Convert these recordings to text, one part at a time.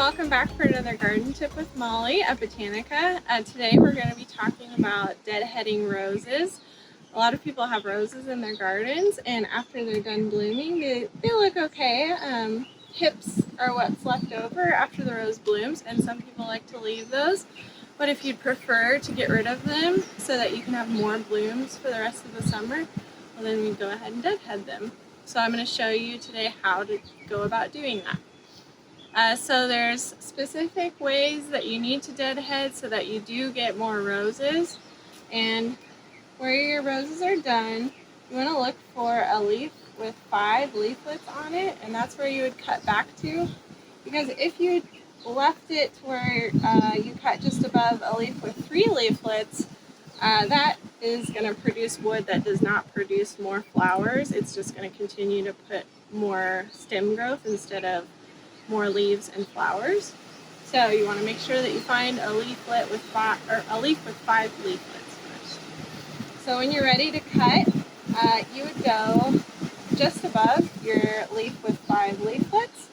welcome back for another garden tip with Molly at Botanica. Today we're going to be talking about deadheading roses. A lot of people have roses in their gardens, and after they're done blooming, they look okay. Hips are what's left over after the rose blooms, and some people like to leave those. But if you'd prefer to get rid of them so that you can have more blooms for the rest of the summer, well, then we'd go ahead and deadhead them. So I'm going to show you today how to go about doing that. So there's specific ways that you need to deadhead so that you do get more roses. And where your roses are done, you want to look for a leaf with 5 leaflets on it, and that's where you would cut back to. Because if you left it to where you cut just above a leaf with 3 leaflets, that is going to produce wood that does not produce more flowers. It's just going to continue to put more stem growth instead of more leaves and flowers. So you want to make sure that you find a leaflet with 5 leaflets first. So when you're ready to cut, you would go just above your leaf with 5 leaflets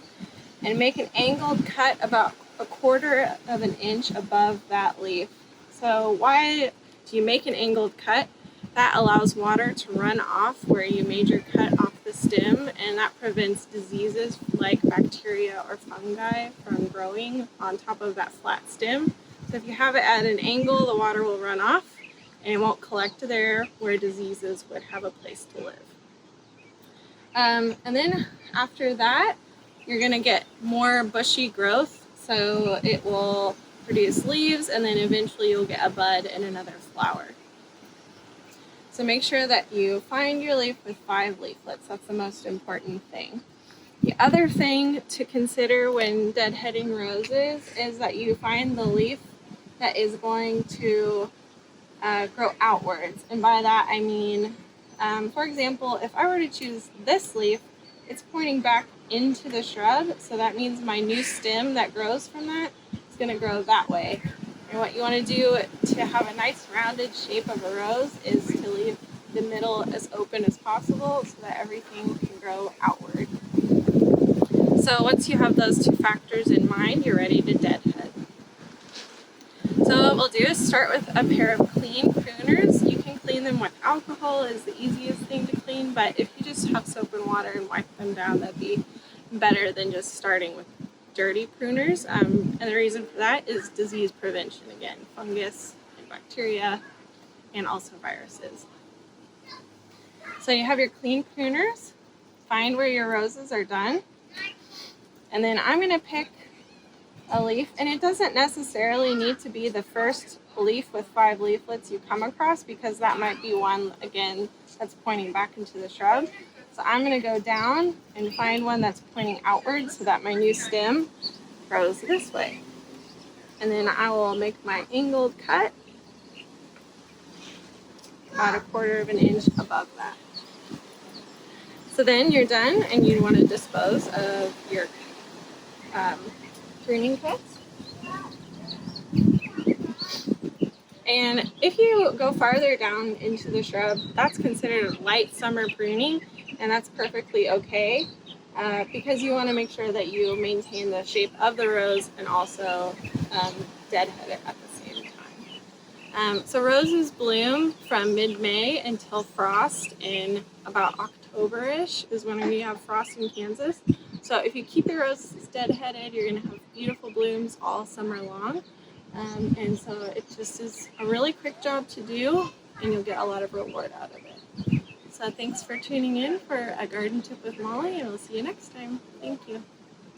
and make an angled cut about 1/4 of an inch above that leaf. So why do you make an angled cut? That allows water to run off where you made your cut off the stem, and that prevents diseases like bacteria or fungi from growing on top of that flat stem. So if you have it at an angle, the water will run off and it won't collect there where diseases would have a place to live. And then after that, you're going to get more bushy growth, so it will produce leaves, and then eventually you'll get a bud and another flower. So make sure that you find your leaf with 5 leaflets. That's the most important thing. The other thing to consider when deadheading roses is that you find the leaf that is going to grow outwards. And by that I mean, for example, if I were to choose this leaf, it's pointing back into the shrub, so that means my new stem that grows from that is going to grow that way. And what you want to do to have a nice rounded shape of a rose is to leave the middle as open as possible so that everything can grow outward. So once you have those 2 factors in mind, you're ready to deadhead. So what we'll do is start with a pair of clean pruners. You can clean them with alcohol, is the easiest thing to clean, but if you just have soap and water and wipe them down, that'd be better than just starting with dirty pruners, and the reason for that is disease prevention again, fungus and bacteria and also viruses. So you have your clean pruners, find where your roses are done, and then I'm going to pick a leaf, and it doesn't necessarily need to be the first leaf with 5 leaflets you come across, because that might be one again that's pointing back into the shrub. So I'm going to go down and find one that's pointing outward so that my new stem grows this way. And then I will make my angled cut about 1/4 of an inch above that. So then you're done, and you want to dispose of your pruning cuts. And if you go farther down into the shrub, that's considered light summer pruning, and that's perfectly okay because you want to make sure that you maintain the shape of the rose and also deadhead it at the same time. So roses bloom from mid-May until frost in about October-ish is when we have frost in Kansas. So if you keep your roses deadheaded, you're going to have beautiful blooms all summer long. And so it just is a really quick job to do, and you'll get a lot of reward out of it. So thanks for tuning in for a garden tip with Molly, and we'll see you next time. Thank you.